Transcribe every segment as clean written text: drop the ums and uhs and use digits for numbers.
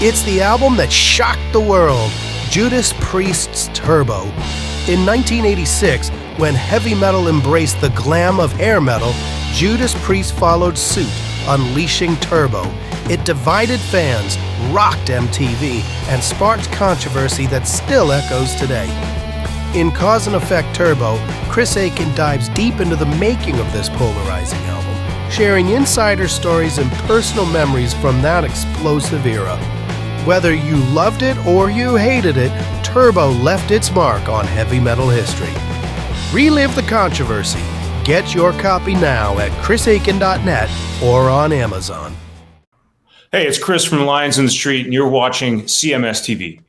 It's the album that shocked the world, Judas Priest's Turbo. In 1986, when heavy metal embraced the glam of hair metal, Judas Priest followed suit, unleashing Turbo. It divided fans, rocked MTV, and sparked controversy that still echoes today. In Cause and Effect Turbo, Chris Aiken dives deep into the making of this polarizing album, sharing insider stories and personal memories from that explosive era. Whether you loved it or you hated it, Turbo left its mark on heavy metal history. Relive the controversy. Get your copy now at chrisaiken.net or on Amazon. Hey, it's Chris from Lions in the Street, and you're watching CMS TV.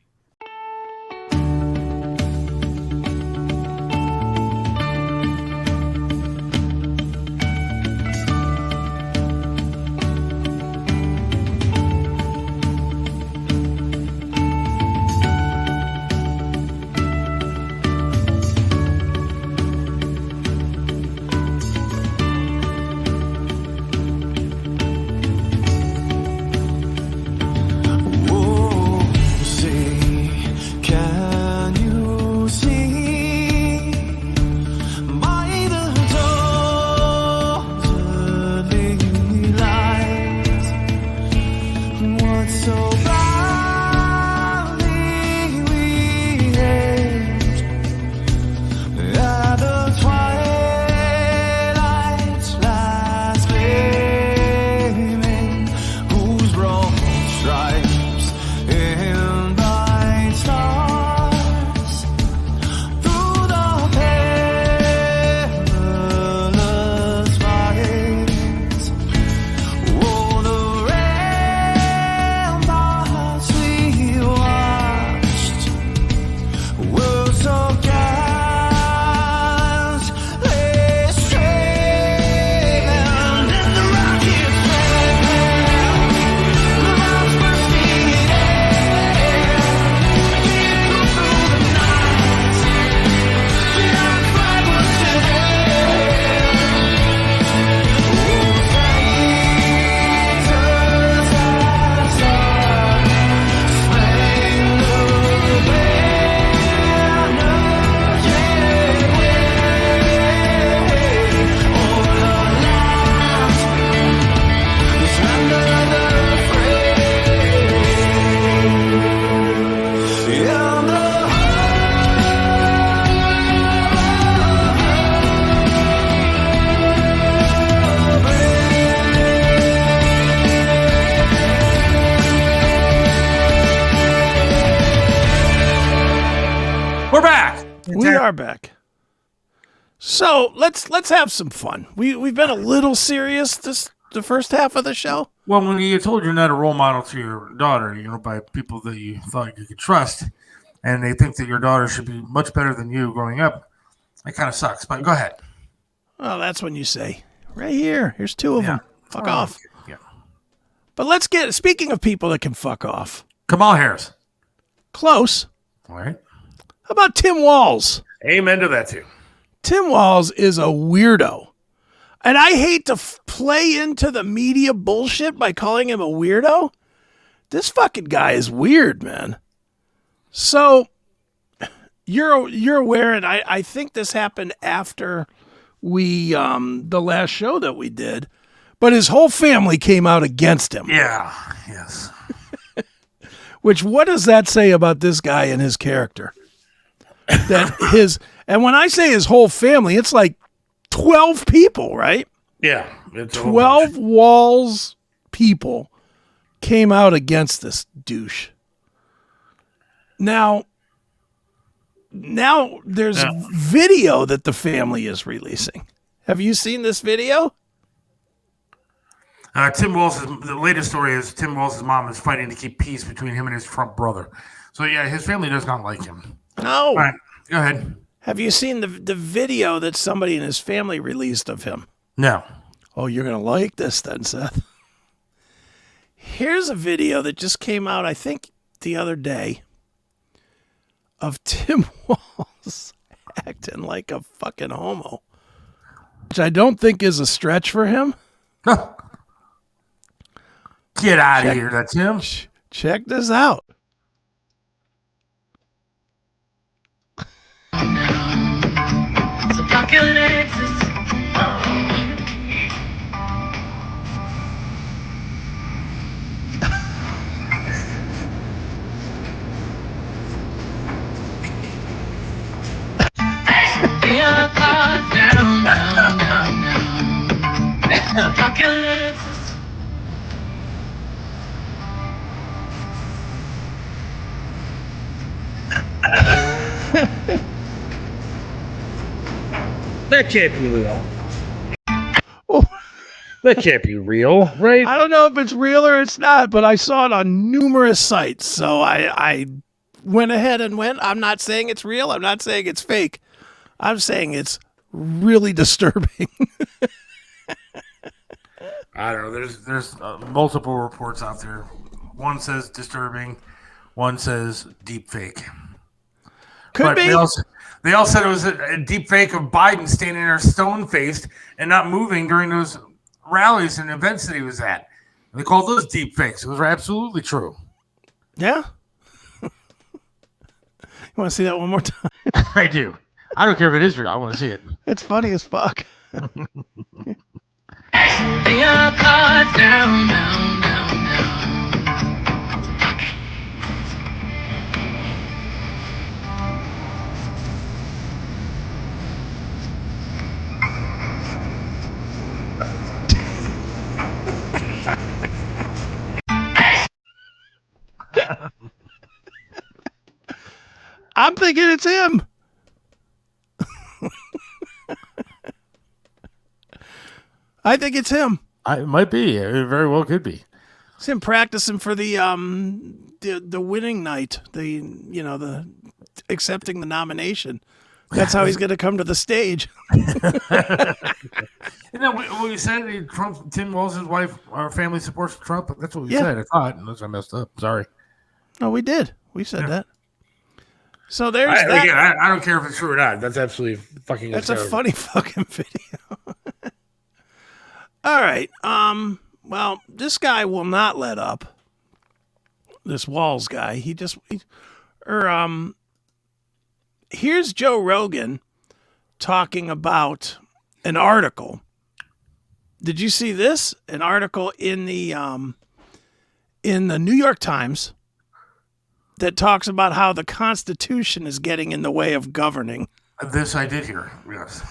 We are back. So let's have some fun. We've been a little serious the first half of the show. Well, when you told you're not a role model to your daughter, by people that you thought you could trust, and they think that your daughter should be much better than you growing up, that kind of sucks. But go ahead. Well, that's when you say, right here, here's two of them. Fuck off. Yeah. But speaking of people that can fuck off. Kamala Harris. Close. All right. How about Tim Walz? Amen to that, too. Tim Walz is a weirdo. And I hate to play into the media bullshit by calling him a weirdo. This fucking guy is weird, man. So, you're aware, and I think this happened after the last show that we did, but his whole family came out against him. Yeah, yes. Which, what does that say about this guy and his character? And when I say his whole family, it's like 12 people, right? Yeah. It's 12 Walz people came out against this douche. Now there's video that the family is releasing. Have you seen this video? Tim Walz's, the latest story is Tim Walz's mom is fighting to keep peace between him and his Trump brother. So, yeah, his family does not like him. No. All right, go ahead. Have you seen the video that somebody in his family released of him? No. Oh, you're going to like this then, Seth. Here's a video that just came out, I think, the other day of Tim Walz acting like a fucking homo, which I don't think is a stretch for him. Get out of here. That's him. Check this out. That can't be real. Oh, That can't be real, right? I don't know if it's real or it's not, but I saw it on numerous sites. So I went ahead and went. I'm not saying it's real. I'm not saying it's fake. I'm saying it's really disturbing. I don't know. There's multiple reports out there. One says disturbing. One says deep fake. Could be. They all said it was a deep fake of Biden standing there stone-faced and not moving during those rallies and events that he was at. They called those deep fakes. Those are absolutely true. Yeah. You want to see that one more time? I do. I don't care if it is real. I want to see it. It's funny as fuck. I'm thinking it's him. I think it's him. It might be. It very well could be. It's him practicing for the winning night. The accepting the nomination. That's how he's going to come to the stage. Isn't that what we said? Tim Walz' wife, our family supports Trump. That's what we said. I thought, unless I messed up. Sorry. No, we did. We said that. So there's that. Again, I don't care if it's true or not. That's absolutely fucking. That's a funny fucking video. All right. Well, this guy will not let up. This Walz guy. Here's Joe Rogan talking about an article. Did you see this? An article in the New York Times that talks about how the Constitution is getting in the way of governing. This I did hear. Yes.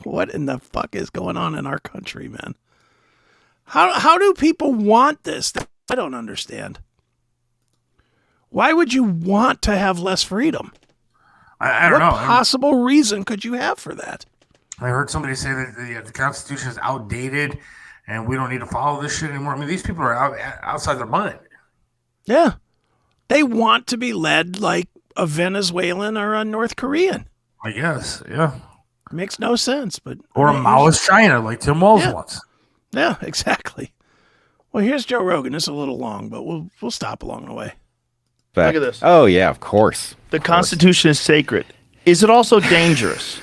What in the fuck is going on in our country, man? How do people want this? I don't understand. Why would you want to have less freedom? I don't know. What possible reason could you have for that? I heard somebody say that the Constitution is outdated and we don't need to follow this shit anymore. I mean, these people are outside their mind. Yeah. They want to be led like a Venezuelan or a North Korean. I guess, yeah. Makes no sense, but or a Maoist China like Tim Walz wants. Yeah, exactly. Well, here's Joe Rogan. It's a little long, but we'll stop along the way. Look at this. Oh yeah, of course. The Constitution is sacred. Is it also dangerous?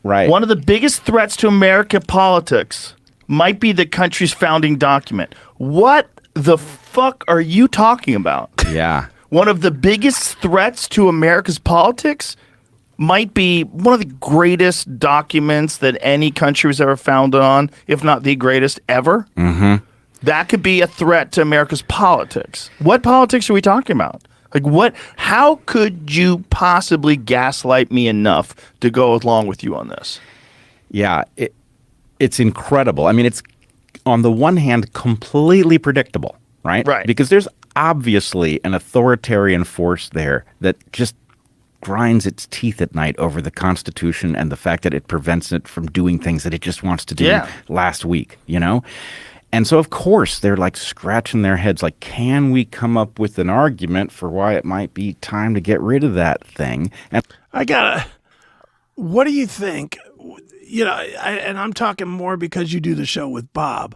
Right. One of the biggest threats to American politics might be the country's founding document. What the fuck are you talking about? Yeah. One of the biggest threats to America's politics might be one of the greatest documents that any country was ever founded on, if not the greatest ever. Mm-hmm. That could be a threat to America's politics. What politics are we talking about? Like what? How could you possibly gaslight me enough to go along with you on this? Yeah, it's incredible. I mean, it's on the one hand completely predictable, right? Right. Because there's obviously an authoritarian force there that just grinds its teeth at night over the Constitution and the fact that it prevents it from doing things that it just wants to do last week, you know? And so, of course, they're like scratching their heads like, can we come up with an argument for why it might be time to get rid of that thing? And what do you think? You know, and I'm talking more because you do the show with Bob.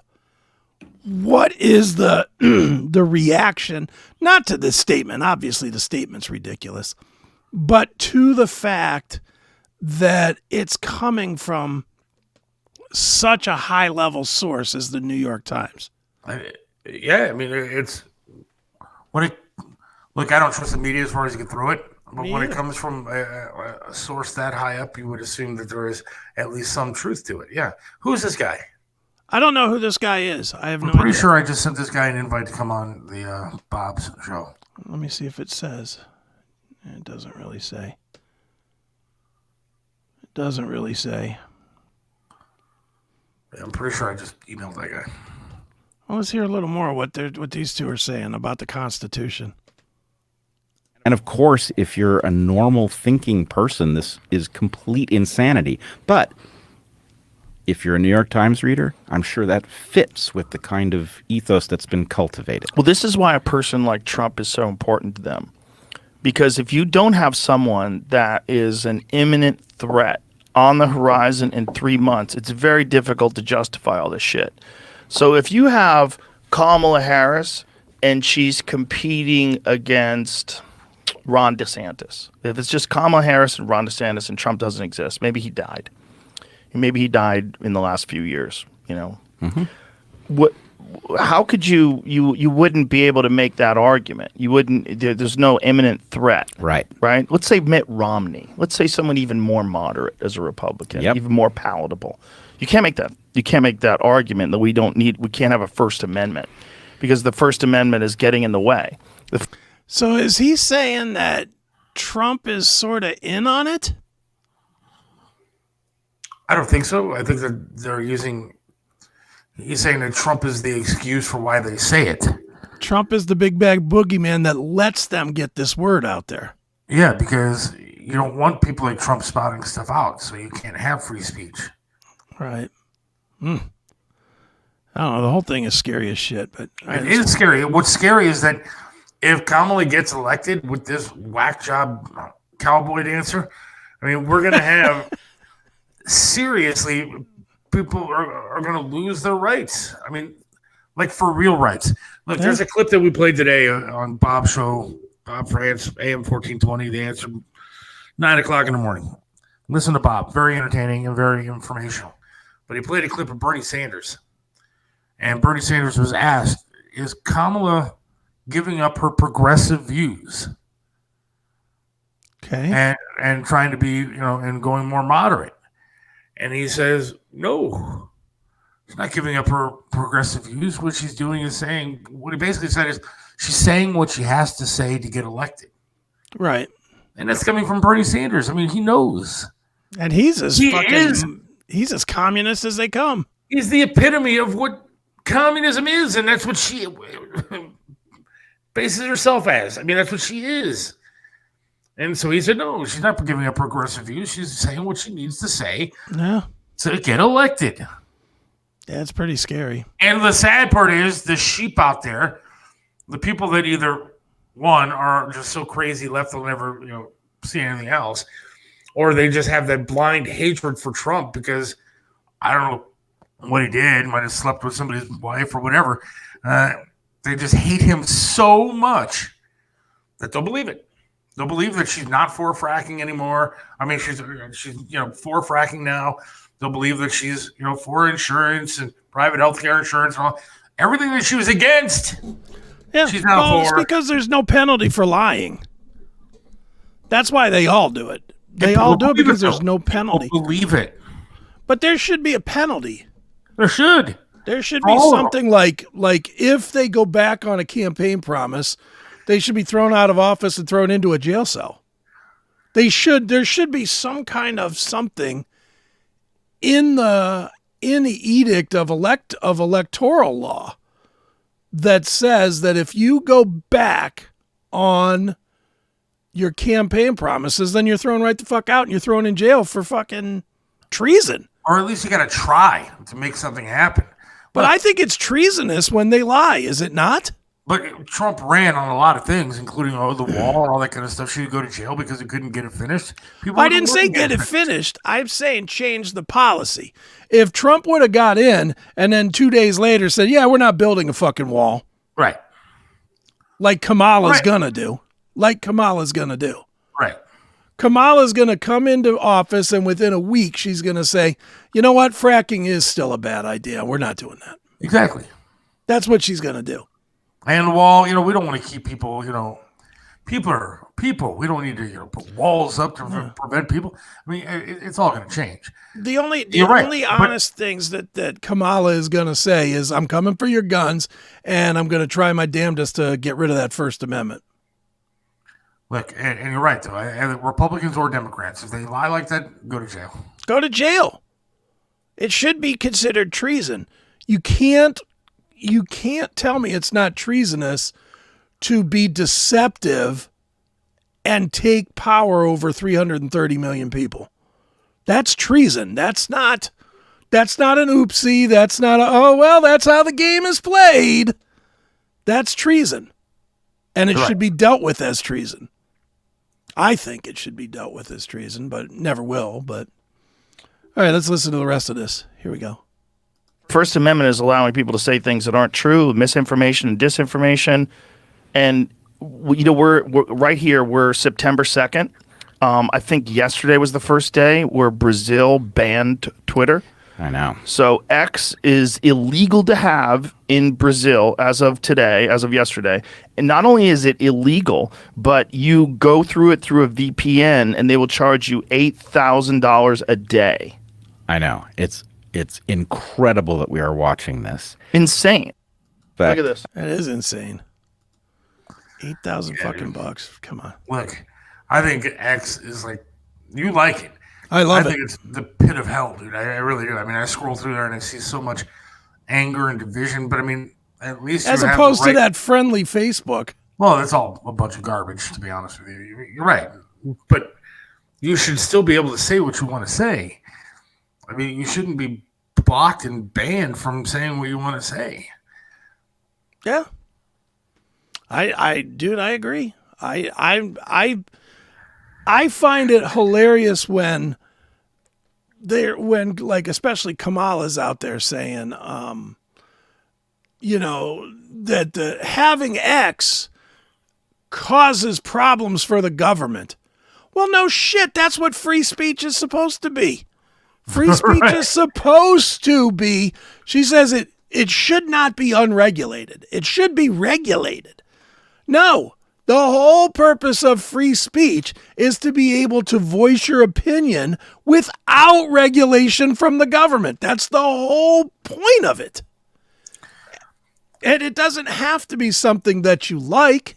What is the the reaction, not to this statement, obviously the statement's ridiculous, but to the fact that it's coming from such a high-level source as the New York Times? Yeah, I mean, it's when it. Look, I don't trust the media as far as you get through it. But when it comes from a source that high up, you would assume that there is at least some truth to it. Yeah. Who's this guy? I don't know who this guy is. I have no I'm pretty idea. sure I just sent this guy an invite to come on the Bob's show. Let me see if it says. It doesn't really say. It doesn't really say. I'm pretty sure I just emailed that guy. Well, let's hear a little more what these two are saying about the Constitution. And of course, if you're a normal thinking person, this is complete insanity. But if you're a New York Times reader, I'm sure that fits with the kind of ethos that's been cultivated. Well, this is why a person like Trump is so important to them. Because if you don't have someone that is an imminent threat on the horizon in 3 months, it's very difficult to justify all this shit. So if you have Kamala Harris and she's competing against Ron DeSantis, if it's just Kamala Harris and Ron DeSantis and Trump doesn't exist, maybe he died. Maybe he died in the last few years, you know. What? How could you wouldn't be able to make that argument? You wouldn't. There's no imminent threat, Right. Right. Let's say Mitt Romney. Let's say someone even more moderate as a Republican, Yep. even more palatable. You can't make that. You can't make that argument that we can't have a First Amendment because the First Amendment is getting in the way. So is he saying that Trump is sort of in on it? I don't think so. I think that they're using. He's saying that Trump is the excuse for why they say it. Trump is the big bag boogeyman that lets them get this word out there. Yeah, because you don't want people like Trump spouting stuff out, so you can't have free speech. Right. I don't know. The whole thing is scary as shit. But It is scary. What's scary is that if Kamala ggets elected with this whack job cowboy dancer, I mean, we're going to have seriously, people are going to lose their rights. I mean, like for real rights. Look, there's a clip that we played today on Bob's show, Bob France, AM 1420, The Answer, 9 o'clock in the morning. Listen to Bob. Very entertaining and very informational. But he played a clip of Bernie Sanders. And Bernie Sanders was asked, is Kamala giving up her progressive views? Okay. And trying to be, and going more moderate. And he says, no, she's not giving up her progressive views. What she's doing is saying, what he basically said is she's saying what she has to say to get elected. Right. And that's coming from Bernie Sanders. I mean, he knows. And he's as he's as communist as they come. He's the epitome of what communism is. And that's what she bases herself as. I mean, that's what she is. And so he said, no, she's not giving up progressive views. She's saying what she needs to say to get elected. Yeah, it's pretty scary. And the sad part is the sheep out there, the people that either, one, are just so crazy left they'll never see anything else, or they just have that blind hatred for Trump because, I don't know what he did, might have slept with somebody's wife or whatever. They just hate him so much that they'll believe it. They'll believe that she's not for fracking anymore. I mean, she's for fracking now. They'll believe that she's for insurance and private healthcare insurance and all everything that she was against. Yeah, she's now it's for. because there's no penalty for lying. That's why they all do it. They all do it because there's no penalty. Believe it. But there should be a penalty. There should. There should be something like if they go back on a campaign promise, they should be thrown out of office and thrown into a jail cell. There should be some kind of something in the edict of electoral law that says that if you go back on your campaign promises, then you're thrown right the fuck out and you're thrown in jail for fucking treason. Or at least you got to try to make something happen. But I think it's treasonous when they lie, is it not? But Trump ran on a lot of things, including the wall and all that kind of stuff. She would go to jail because he couldn't get it finished. I didn't say get it finished. I'm saying change the policy. If Trump would have got in and then 2 days later said, yeah, we're not building a fucking wall. Right. Like Kamala's gonna do. Right. Kamala's going to come into office and within a week she's going to say, you know what? Fracking is still a bad idea. We're not doing that. Exactly. That's what she's going to do. And while, we don't want to keep people, people are people. We don't need to put walls up to prevent people. I mean, it's all going to change. The only honest things that Kamala is going to say is, I'm coming for your guns, and I'm going to try my damnedest to get rid of that First Amendment. Look, and you're right, though. Republicans or Democrats, if they lie like that, go to jail. Go to jail. It should be considered treason. You can't tell me it's not treasonous to be deceptive and take power over 330 million people. That's treason. That's not an oopsie. That's not that's how the game is played. That's treason. And it should be dealt with as treason. I think it should be dealt with as treason, but it never will. But all right, let's listen to the rest of this. Here we go. First Amendment is allowing people to say things that aren't true, misinformation and disinformation. And, we're right here. We're September 2nd. I think yesterday was the first day where Brazil banned Twitter. I know. So X is illegal to have in Brazil as of yesterday. And not only is it illegal, but you go through it through a VPN and they will charge you $8,000 a day. I know. It's incredible that we are watching this. Insane. Look at this. That is insane. 8,000 fucking bucks. Come on. Look, I think X is you like it. I think it's the pit of hell, dude. I really do. I mean, I scroll through there and I see so much anger and division, but I mean, at least as opposed to that friendly Facebook. Well, that's all a bunch of garbage, to be honest with you. You're right. But you should still be able to say what you want to say. I mean, you shouldn't be blocked and banned from saying what you want to say. Yeah. I agree. I find it hilarious when especially Kamala's out there saying, that having X causes problems for the government. Well, no shit. That's what free speech is supposed to be. Free speech is supposed to be. She says it should not be unregulated. It should be regulated. No, the whole purpose of free speech is to be able to voice your opinion without regulation from the government. That's the whole point of it. And it doesn't have to be something that you like.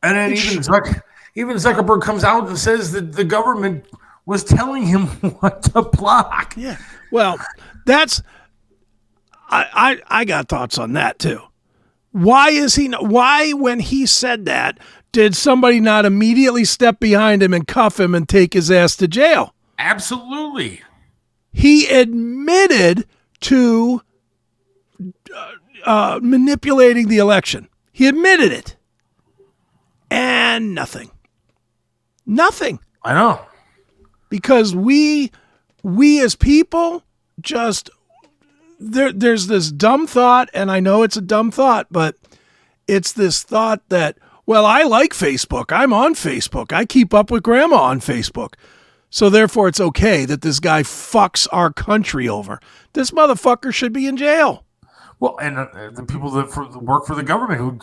And then even Zuckerberg comes out and says that the government was telling him what to block. Yeah. Well, I got thoughts on that too. Why when he said that, did somebody not immediately step behind him and cuff him and take his ass to jail? Absolutely. He admitted to manipulating the election. He admitted it. And nothing. I know. Because we as people just... There's this dumb thought, and I know it's a dumb thought, but it's this thought that, well, I like Facebook. I'm on Facebook. I keep up with grandma on Facebook. So therefore it's okay that this guy fucks our country over. This motherfucker should be in jail. Well, and the people that work for the government who...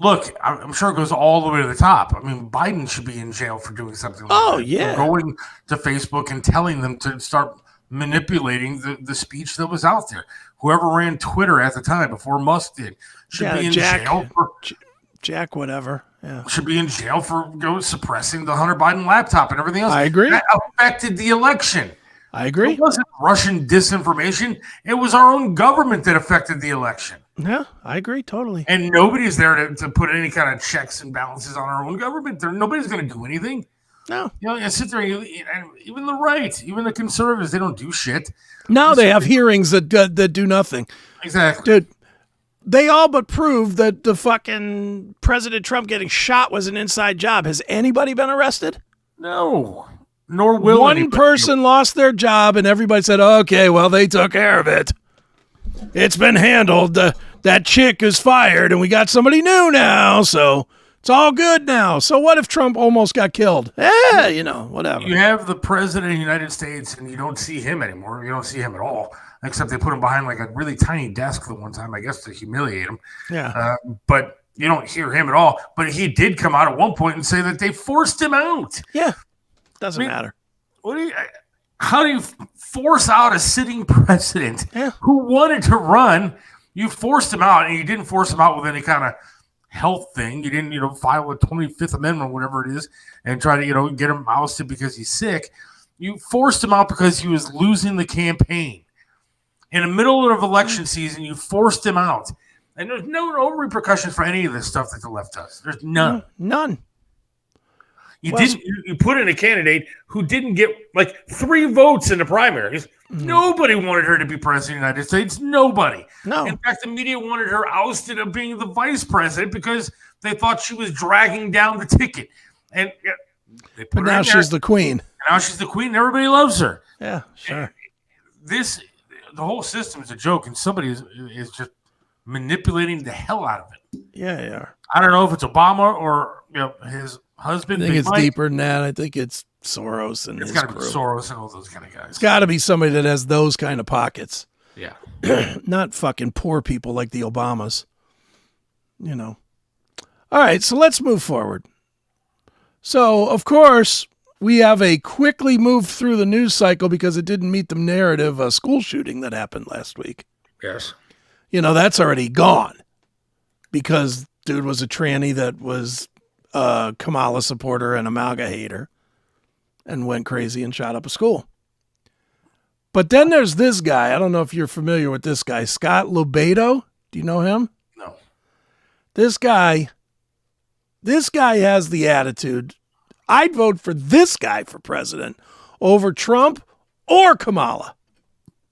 Look, I'm sure it goes all the way to the top. I mean, Biden should be in jail for doing something like that. Oh, yeah. For going to Facebook and telling them to start manipulating the speech that was out there. Whoever ran Twitter at the time before Musk did should be in jail for Jack whatever. Yeah. Should be in jail for suppressing the Hunter Biden laptop and everything else. I agree. That affected the election. I agree. It wasn't Russian disinformation. It was our own government that affected the election. Yeah, I agree totally. And nobody's there to put any kind of checks and balances on our own government. Nobody's going to do anything. No. You sit there, and even the right, even the conservatives, they don't do shit. No, they have hearings that do nothing. Exactly. Dude, they all but proved that the fucking President Trump getting shot was an inside job. Has anybody been arrested? No. Nor will one anybody. person lost their job and everybody said, okay, well, they took care of it. It's been handled. That chick is fired and we got somebody new now, so It's all good now. So what if Trump almost got killed? Whatever. You have the president of the United States, and you don't see him anymore. You don't see him at all, except they put him behind like a really tiny desk the one time, I guess, to humiliate him. Yeah. But you don't hear him at all. But he did come out at one point and say that they forced him out. Yeah. Doesn't matter. How do you force out a sitting president who wanted to run? You forced him out, and you didn't force him out with any kind of health thing. You didn't, file a 25th Amendment, whatever it is, and try to, get him ousted because he's sick. You forced him out because he was losing the campaign. In the middle of election season, you forced him out. And there's no repercussions for any of this stuff that the left does. There's none. None. You put in a candidate who didn't get like 3 votes in the primaries. Nobody wanted her to be president of the United States. Nobody. No. In fact, the media wanted her ousted of being the vice president because they thought she was dragging down the ticket. And they put but her now in there. she's the queen. And now she's the queen. And everybody loves her. Yeah, sure. The whole system is a joke, and somebody is just manipulating the hell out of it. Yeah, they are. I don't know if it's Obama or his husband. I think Big it's Mike. deeper than that. I think it's Soros and It's his got to be crew. Soros and all those kind of guys. It's got to be somebody that has those kind of pockets. Yeah. Not fucking poor people like the Obamas. All right, so let's move forward. So, of course, we have a quickly move through the news cycle because it didn't meet the narrative of a school shooting that happened last week. Yes. That's already gone because dude was a tranny that was a Kamala supporter and a MAGA hater and went crazy and shot up a school. But then there's this guy. I don't know if you're familiar with this guy, Scott Lobato. Do you know him? No. This guy has the attitude. I'd vote for this guy for president over Trump or Kamala.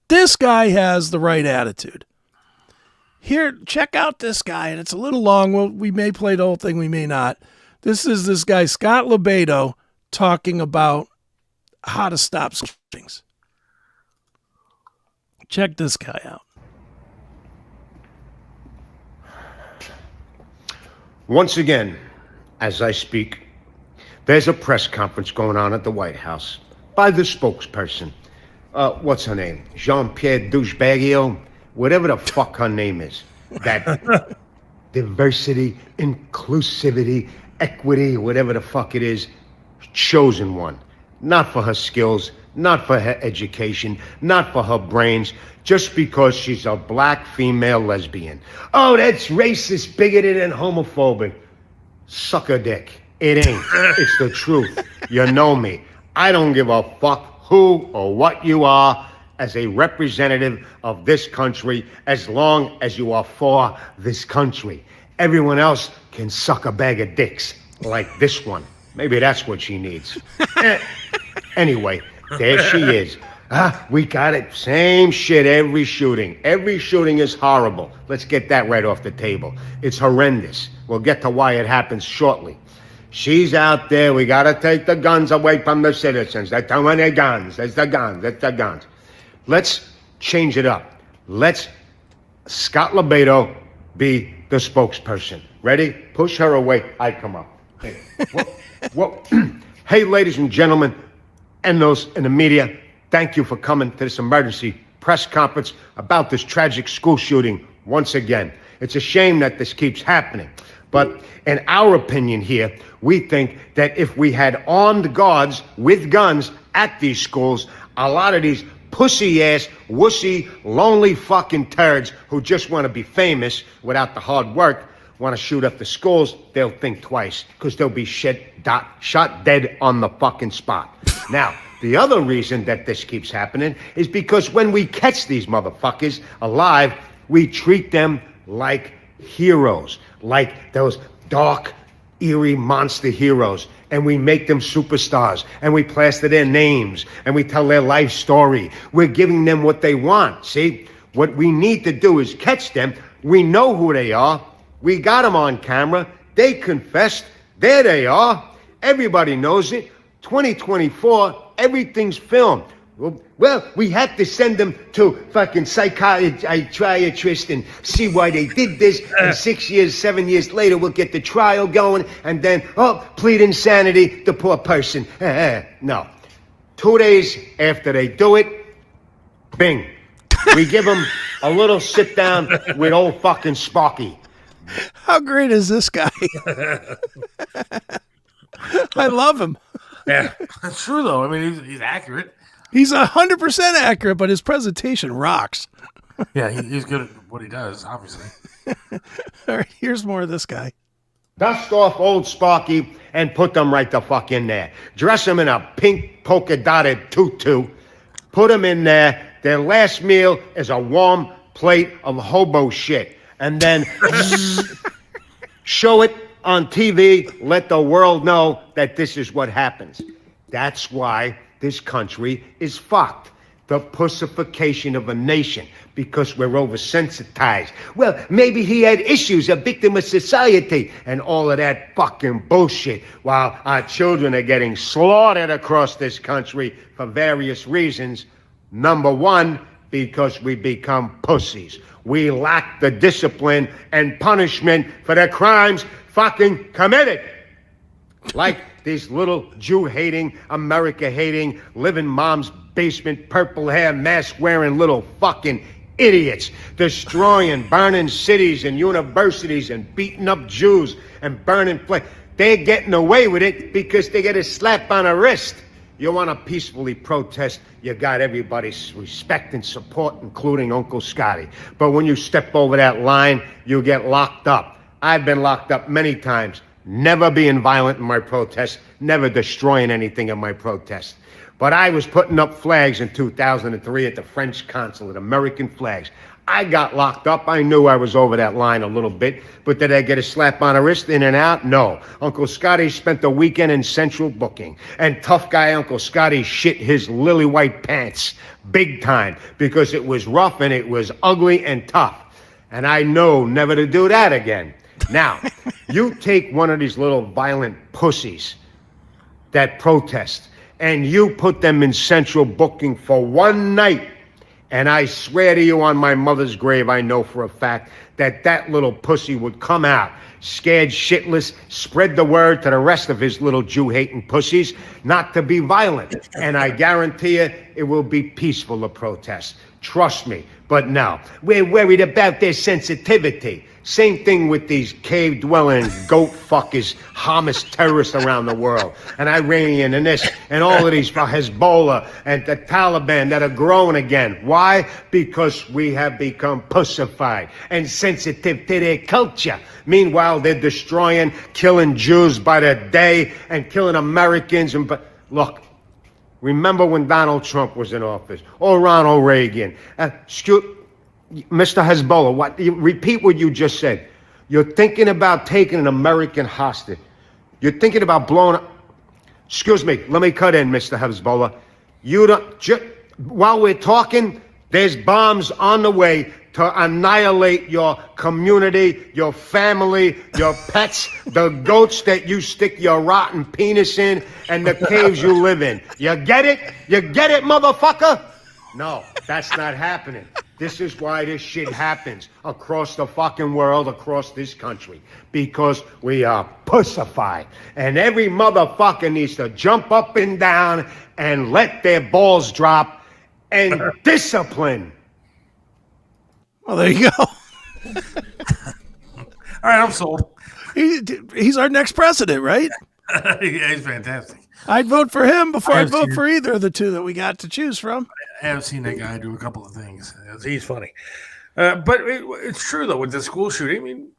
This guy has the right attitude. Here, check out this guy, and it's a little long. Well, we may play the whole thing, we may not. This is this guy, Scott Lobato, talking about how to stop shootings. Check this guy out. Once again, as I speak, there's a press conference going on at the White House by the spokesperson. What's her name? Jean-Pierre Douchebaggio? Whatever the fuck her name is. That diversity, inclusivity, equity, whatever the fuck it is, chosen one. Not for her skills, not for her education, not for her brains, just because she's a black female lesbian. Oh, that's racist, bigoted, and homophobic. Suck a dick. It ain't. It's the truth. You know me. I don't give a fuck who or what you are as a representative of this country, as long as you are for this country. Everyone else can suck a bag of dicks like this one. Maybe that's what she needs. Anyway, there she is. We got it. Same shit every shooting. Every shooting is horrible. Let's get that right off the table. It's horrendous. We'll get to why it happens shortly. She's out there. We got to take the guns away from the citizens. There's too many guns. There's the guns. There's the guns. Let's change it up. Let's Scott Lobato be the spokesperson. Ready? Push her away. I come up. Hey, hey, ladies and gentlemen, and those in the media, thank you for coming to this emergency press conference about this tragic school shooting once again. It's a shame that this keeps happening. But in our opinion here, we think that if we had armed guards with guns at these schools, a lot of these pussy-ass, wussy, lonely fucking turds who just want to be famous without the hard work, want to shoot up the schools, they'll think twice, because they'll be shot dead on the fucking spot. Now, the other reason that this keeps happening is because when we catch these motherfuckers alive, we treat them like heroes, like those dark, eerie monster heroes, and we make them superstars, and we plaster their names, and we tell their life story. We're giving them what they want, see? What we need to do is catch them. We know who they are. We got them on camera. They confessed. There they are. Everybody knows it. 2024, everything's filmed. Well, we had to send them to fucking psychiatrist and see why they did this. And 6 years, 7 years later, we'll get the trial going. And then, plead insanity, the poor person. No. 2 days after they do it, bing. We give them a little sit down with old fucking Sparky. How great is this guy? I love him. Yeah, that's true though. I mean, he's accurate. He's 100% accurate, but his presentation rocks. Yeah, he's good at what he does, obviously. All right, here's more of this guy. Dust off old Sparky and put them right the fuck in there. Dress them in a pink polka dotted tutu. Put them in there. Their last meal is a warm plate of hobo shit. And then show it on TV. Let the world know that this is what happens. That's why this country is fucked. The pussification of a nation, because we're oversensitized. Well, maybe he had issues, a victim of society, and all of that fucking bullshit, while our children are getting slaughtered across this country for various reasons. Number one, because we become pussies. We lack the discipline and punishment for the crimes fucking committed. Like these little Jew-hating, America-hating, live in mom's basement, purple hair, mask-wearing little fucking idiots, destroying, burning cities and universities and beating up Jews and burning flags. They're getting away with it because they get a slap on the wrist. You want to peacefully protest, you got everybody's respect and support, including Uncle Scotty. But when you step over that line, you get locked up. I've been locked up many times. Never being violent in my protests, never destroying anything in my protests. But I was putting up flags in 2003 at the French consulate, American flags. I got locked up. I knew I was over that line a little bit, but did I get a slap on the wrist in and out? No. Uncle Scotty spent the weekend in central booking, and tough guy Uncle Scotty shit his lily white pants big time because it was rough and it was ugly and tough. And I know never to do that again. Now, you take one of these little violent pussies that protest, and you put them in central booking for one night, and I swear to you on my mother's grave, I know for a fact that that little pussy would come out, scared shitless, spread the word to the rest of his little Jew-hating pussies not to be violent. And I guarantee you, it will be peaceful, the protest. Trust me. But no, we're worried about their sensitivity. Same thing with these cave-dwelling goat fuckers, Hamas terrorists around the world, and Iranian and this, and all of these Hezbollah and the Taliban that are growing again. Why? Because we have become pussified and sensitive to their culture. Meanwhile, they're destroying, killing Jews by the day and killing Americans. Look, remember when Donald Trump was in office, or Ronald Reagan? Mr. Hezbollah, repeat what you just said. You're thinking about taking an American hostage. You're thinking about blowing up. Excuse me, let me cut in, Mr. Hezbollah. While we're talking, there's bombs on the way to annihilate your community, your family, your pets, the goats that you stick your rotten penis in, and the caves you live in. You get it? You get it, motherfucker? No, that's not happening. This is why this shit happens across the fucking world, across this country. Because we are pussified. And every motherfucker needs to jump up and down and let their balls drop and discipline. Well, there you go. All right, I'm sold. He's our next president, right? Yeah, he's fantastic. I'd vote for him before I'd vote for either of the two that we got to choose from. I have seen that guy do a couple of things. He's funny. But it's true, though, with the school shooting. I mean,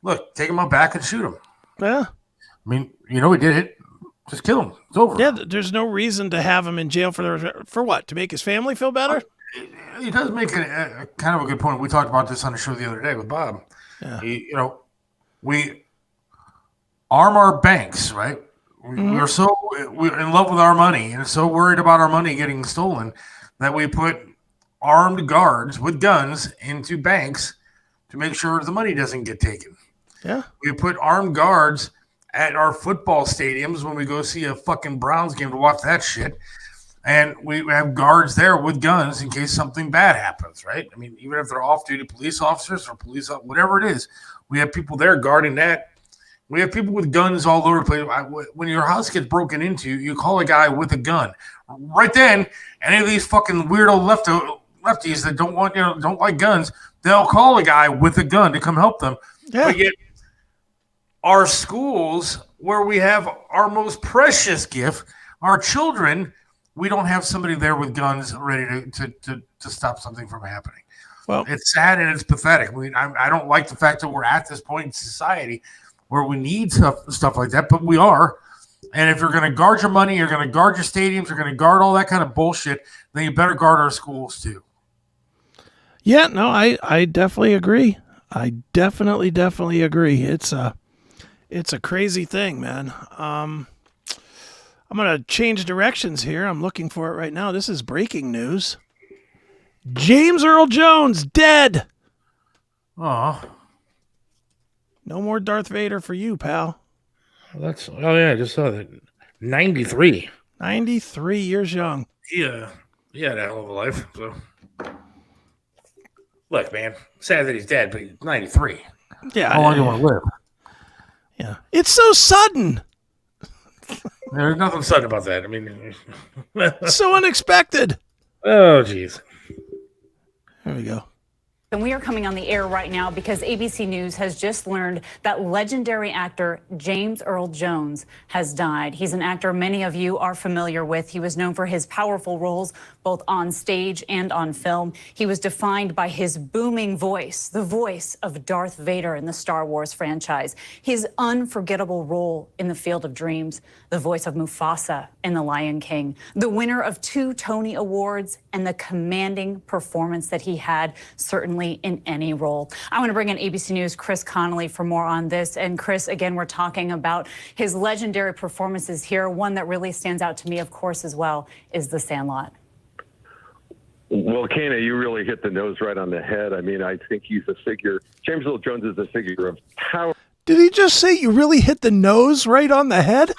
look, take him out back and shoot him. Yeah. I mean, you know he did it. Just kill him. It's over. Yeah, there's no reason to have him in jail for what? To make his family feel better? He does make a kind of a good point. We talked about this on the show the other day with Bob. Yeah. We arm our banks, right? We're in love with our money and so worried about our money getting stolen that we put armed guards with guns into banks to make sure the money doesn't get taken. Yeah. We put armed guards at our football stadiums when we go see a fucking Browns game to watch that shit. And we have guards there with guns in case something bad happens, right? I mean, even if they're off-duty police officers or whatever it is, we have people there guarding that. We have people with guns all over the place. When your house gets broken into, you call a guy with a gun. Right then, any of these fucking weirdo lefties that don't like guns, they'll call a guy with a gun to come help them. Yeah. But yet, our schools, where we have our most precious gift, our children, we don't have somebody there with guns ready to stop something from happening. Well, it's sad and it's pathetic. I don't like the fact that we're at this point in society where we need stuff like that, but we are. And if you're going to guard your money, you're going to guard your stadiums, you're going to guard all that kind of bullshit, then you better guard our schools too. Yeah, no, I definitely agree. I definitely agree. It's a crazy thing, man. I'm going to change directions here. I'm looking for it right now. This is breaking news. James Earl Jones dead. Oh, no more Darth Vader for you, pal. I just saw that. 93. 93 years young. Yeah, he had a hell of a life. So, look, man, sad that he's dead, but he's 93. Yeah. How long do you want to live? Yeah. It's so sudden. There's nothing sudden about that. I mean, So unexpected. Oh, jeez. There we go. And we are coming on the air right now because ABC News has just learned that legendary actor James Earl Jones has died. He's an actor many of you are familiar with. He was known for his powerful roles both on stage and on film. He was defined by his booming voice, the voice of Darth Vader in the Star Wars franchise, his unforgettable role in The Field of Dreams, the voice of Mufasa in The Lion King, the winner of 2 Tony Awards, and the commanding performance that he had, certainly in any role. I want to bring in ABC News' Chris Connolly for more on this. And Chris, again, we're talking about his legendary performances here. One that really stands out to me, of course, as well, is The Sandlot. Well, Kana, you really hit the nose right on the head. I mean, I think he's a figure. James Earl Jones is a figure of power. Did he just say you really hit the nose right on the head?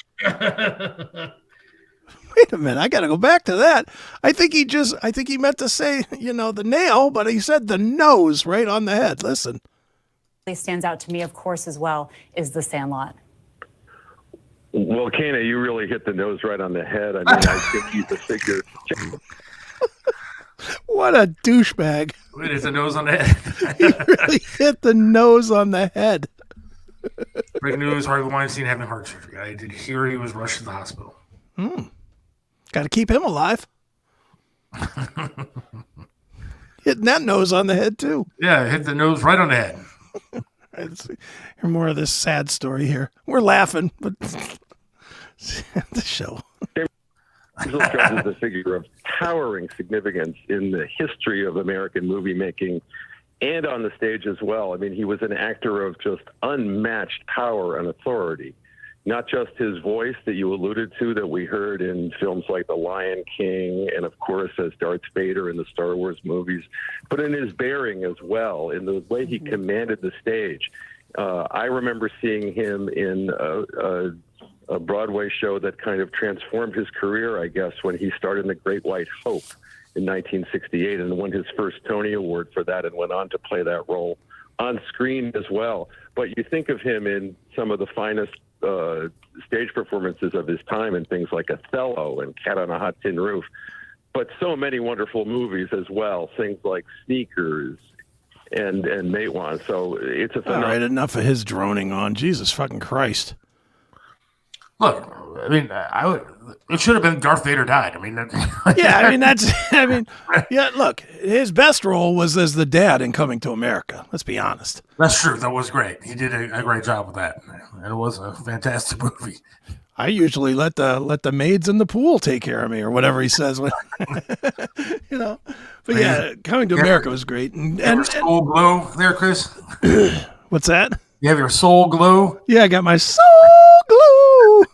Wait a minute, I got to go back to that. I think he meant to say, the nail, but he said the nose right on the head. Listen. Really stands out to me, of course, as well, is The Sandlot. Well, Kana, you really hit the nose right on the head. I mean, I think he's a figure. What a douchebag. Wait, it's a nose on the head. He really hit the nose on the head. Breaking news, Harvey Weinstein having heart surgery. I did hear he was rushed to the hospital. Got to keep him alive. Hitting that nose on the head, too. Yeah, hit the nose right on the head. Let's hear more of this sad story here. We're laughing, but the show. James Earl Jones is a figure of towering significance in the history of American movie making and on the stage as well. I mean, he was an actor of just unmatched power and authority. Not just his voice that you alluded to that we heard in films like The Lion King and, of course, as Darth Vader in the Star Wars movies, but in his bearing as well, in the way he commanded the stage. I remember seeing him in a Broadway show that kind of transformed his career, I guess, when he starred in The Great White Hope in 1968 and won his first Tony Award for that and went on to play that role on screen as well. But you think of him in some of the finest stage performances of his time in things like Othello and Cat on a Hot Tin Roof, but so many wonderful movies as well, things like Sneakers and Matewan. So it's a phenomenal. All right, enough of his droning on. Jesus fucking Christ. Look, I mean, it should have been Darth Vader died. I mean, yeah, look, his best role was as the dad in Coming to America. Let's be honest. That's true. That was great. He did a great job with that. And it was a fantastic movie. I usually let the maids in the pool take care of me or whatever he says. When, But yeah, Coming to America was great. And your soul glow there, Chris? What's that? You have your soul glow? Yeah, I got my soul glue.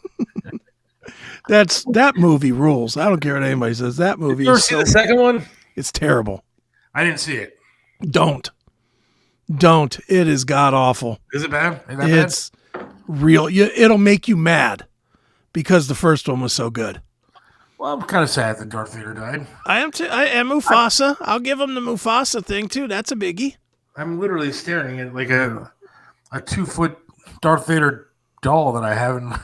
That movie rules. I don't care what anybody says. That movie. Did you ever see the second one? It's terrible. I didn't see it. Don't. It is god awful. Is it bad? Is that it's real. It'll make you mad because the first one was so good. Well, I'm kind of sad that Darth Vader died. I am too. I am Mufasa. I'll give him the Mufasa thing too. That's a biggie. I'm literally staring at like a 2-foot Darth Vader doll that I have in my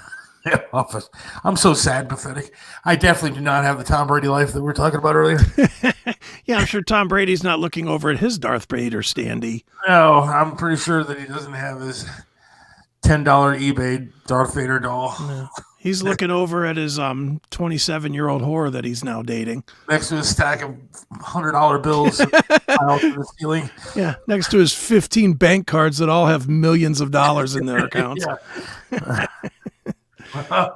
office. I'm so sad, pathetic. I definitely do not have the Tom Brady life that we were talking about earlier. Yeah, I'm sure Tom Brady's not looking over at his Darth Vader standee. No, I'm pretty sure that he doesn't have his $10 eBay Darth Vader doll. No. He's looking over at his 27-year-old whore that he's now dating. Next to a stack of $100 bills piled to the ceiling. Yeah, next to his 15 bank cards that all have millions of dollars in their accounts. But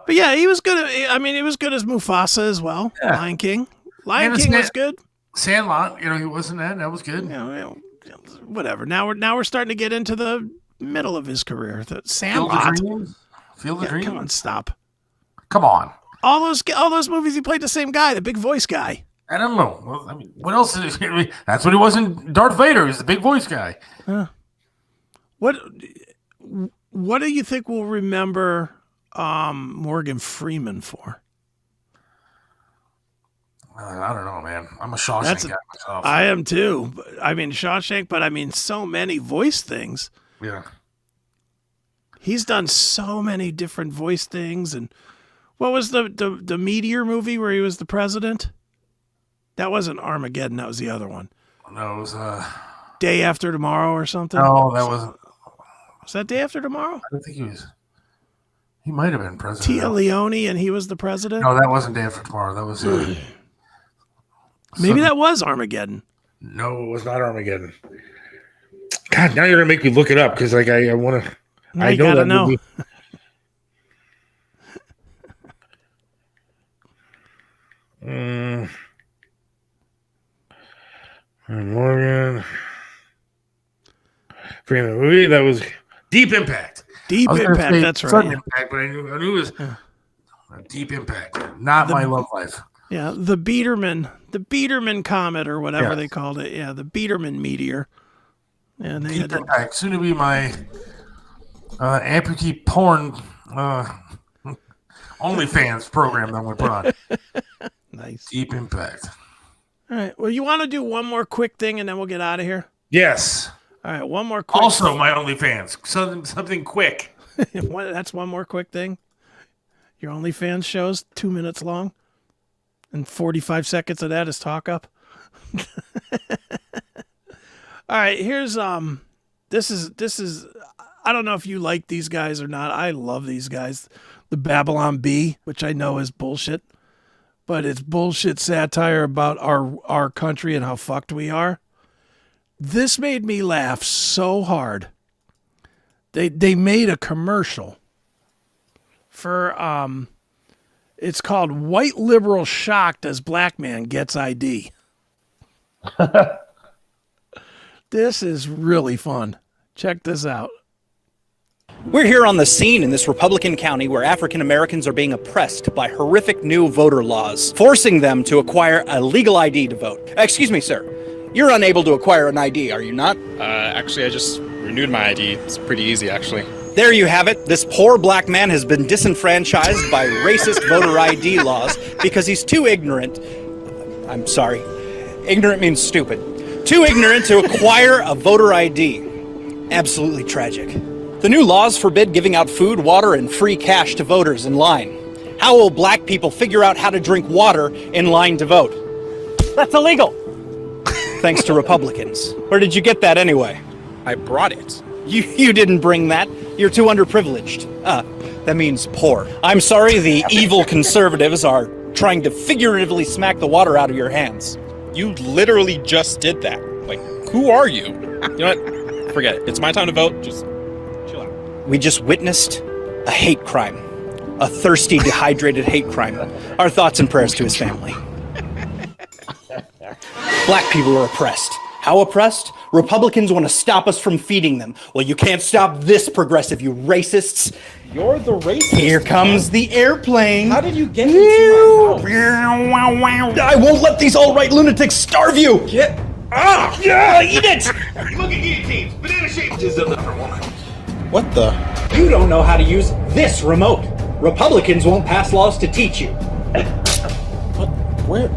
yeah, he was good. He was good as Mufasa as well. Yeah. Lion King. Lion King was good. Sandlot, he wasn't that. That was good. Whatever. Now we're starting to get into the middle of his career. The Sandlot. Feel the dream. Come on, stop. Come on. All those movies, he played the same guy, the big voice guy. I don't know. Well, what else? That's what he was in Darth Vader. He's the big voice guy. What do you think we'll remember Morgan Freeman for? I don't know, man. I'm a Shawshank guy myself. I am too. Shawshank, but so many voice things. Yeah. He's done so many different voice things. And what was the Meteor movie where he was the president? That wasn't Armageddon. That was the other one. No, it was Day After Tomorrow or something. No, that wasn't. Was that Day After Tomorrow? I don't think he was. He might have been president. Tia Leone and he was the president? No, that wasn't Day After Tomorrow. That was... Maybe that was Armageddon. No, it was not Armageddon. God, now you're going to make me look it up because I want to... I know that movie. Morgan Freeman movie that was Deep Impact. Deep Impact, that's right. Sudden Impact, but I knew it was a Deep Impact. Not My Love Life. Yeah, the Biederman comet or whatever they called it. Yeah, the Biederman meteor. And they Deep Impact, soon to be my amputee porn OnlyFans program that I'm going to put on. Nice. Deep Impact. All right. Well, you want to do one more quick thing and then we'll get out of here? Yes. All right. One more quick Also, thing. my OnlyFans. Something quick. That's one more quick thing. Your OnlyFans show's 2 minutes long, and 45 seconds of that is talk up. All right. Here's This is. I don't know if you like these guys or not. I love these guys. The Babylon Bee, which I know is bullshit, but it's bullshit satire about our country and how fucked we are. This made me laugh so hard. They made a commercial for it's called White Liberal Shocked as Black Man Gets ID. This is really fun. Check this out. We're here on the scene in this Republican county where African Americans are being oppressed by horrific new voter laws, forcing them to acquire a legal ID to vote. Excuse me, sir. You're unable to acquire an ID, are you not? Actually, I just renewed my ID. It's pretty easy, actually. There you have it. This poor black man has been disenfranchised by racist voter ID laws because he's too ignorant. I'm sorry. Ignorant means stupid. Too ignorant to acquire a voter ID. Absolutely tragic. The new laws forbid giving out food, water, and free cash to voters in line. How will black people figure out how to drink water in line to vote? That's illegal. Thanks to Republicans. Where did you get that anyway? I brought it. You didn't bring that. You're too underprivileged. That means poor. I'm sorry, the evil conservatives are trying to figuratively smack the water out of your hands. You literally just did that. Like, who are you? You know what? Forget it. It's my time to vote. Just chill out. We just witnessed a hate crime. A thirsty, dehydrated hate crime. Our thoughts and prayers to his family. Black people are oppressed. How oppressed? Republicans want to stop us from feeding them. Well, you can't stop this progressive, you racists. You're the racist. Here comes the airplane. How did you get into my house? I won't let these alt-right lunatics starve you. Get Yeah, eat it. Look at guillotines. Banana shaped is another one. What the? You don't know how to use this remote. Republicans won't pass laws to teach you. Where?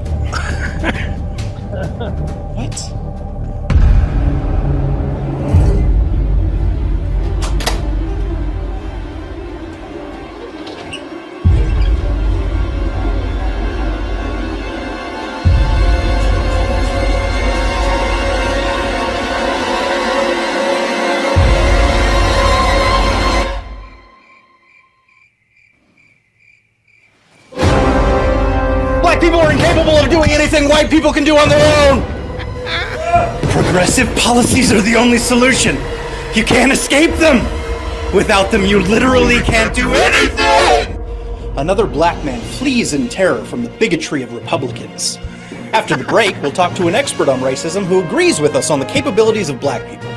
What? Black people are incapable of doing anything white people can do on their own. Progressive policies are the only solution. You can't escape them. Without them, you literally can't do anything. Another black man flees in terror from the bigotry of Republicans. After the break, we'll talk to an expert on racism who agrees with us on the capabilities of black people.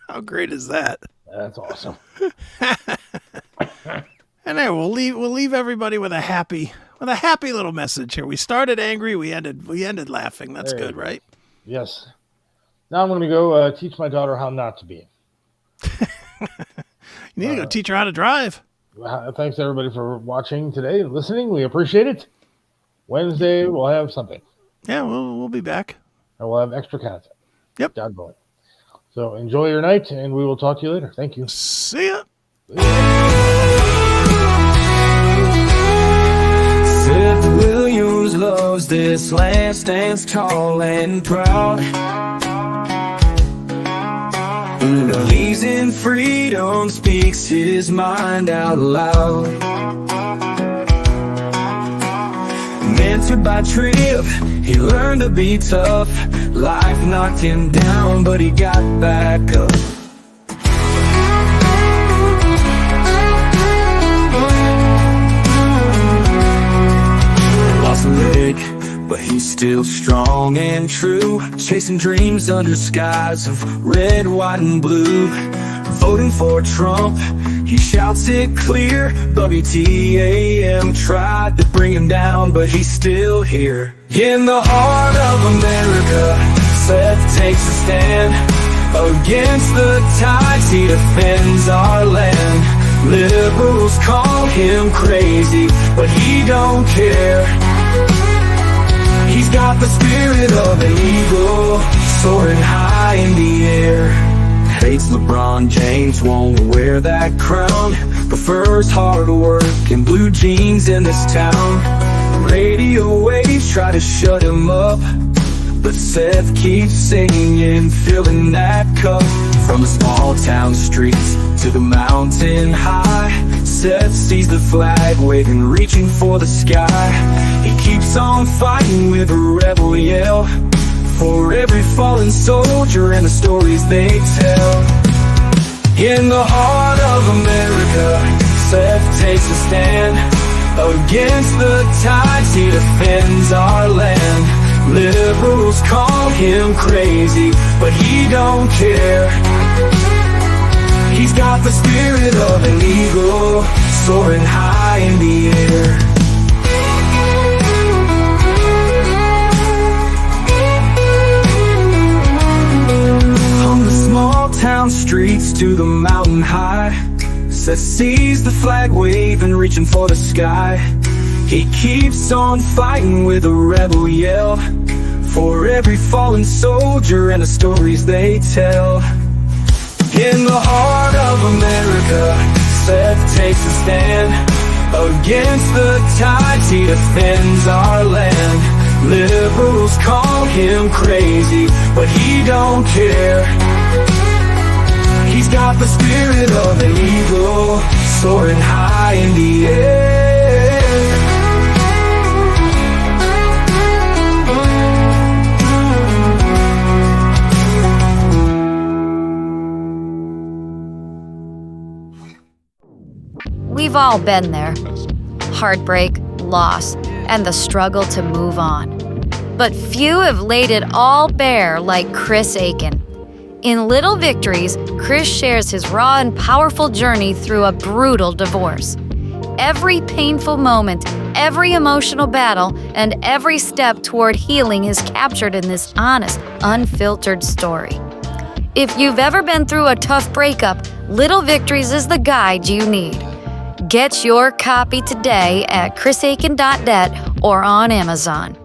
How great is that? That's awesome. And there, we'll leave everybody with a happy little message here. We started angry, we ended laughing. That's There you good, go. right? Yes. Now I'm going to go teach my daughter how not to be. You need to go teach her how to drive. Thanks everybody for watching today and listening. We appreciate it. Wednesday we'll have something. Yeah, we'll be back. And we'll have extra content. Yep. God willing. So enjoy your night, and we will talk to you later. Thank you. See ya. Seth Williams loves this land, stands tall and proud. Believes in freedom, speaks his mind out loud. Mentored by Trip, he learned to be tough. Life knocked him down, but he got back up. Lost a leg, but he's still strong and true. Chasing dreams under skies of red, white, and blue. Voting for Trump, he shouts it clear. WTAM tried to bring him down, but he's still here. In the heart of America, Seth takes a stand. Against the tides, he defends our land. Liberals call him crazy, but he don't care. He's got the spirit of an eagle, soaring high in the air. Hates LeBron James, won't wear that crown. Prefers hard work and blue jeans in this town. Radio waves try to shut him up, but Seth keeps singing, filling that cup. From the small town streets to the mountain high, Seth sees the flag waving, reaching for the sky. He keeps on fighting with a rebel yell, for every fallen soldier and the stories they tell. In the heart of America, Seth takes a stand. Against the tides, he defends our land. Liberals call him crazy, but he don't care. He's got the spirit of an eagle, soaring high in the air. From the small town streets to the mountain high, Seth sees the flag wave and reaching for the sky. He keeps on fighting with a rebel yell, for every fallen soldier and the stories they tell. In the heart of America, Seth takes a stand. Against the tides, he defends our land. Liberals call him crazy, but he don't care. He's got the spirit of an eagle, soaring high in the air. We've all been there. Heartbreak, loss, and the struggle to move on. But few have laid it all bare like Chris Aiken. In Little Victories, Chris shares his raw and powerful journey through a brutal divorce. Every painful moment, every emotional battle, and every step toward healing is captured in this honest, unfiltered story. If you've ever been through a tough breakup, Little Victories is the guide you need. Get your copy today at chrisaiken.net or on Amazon.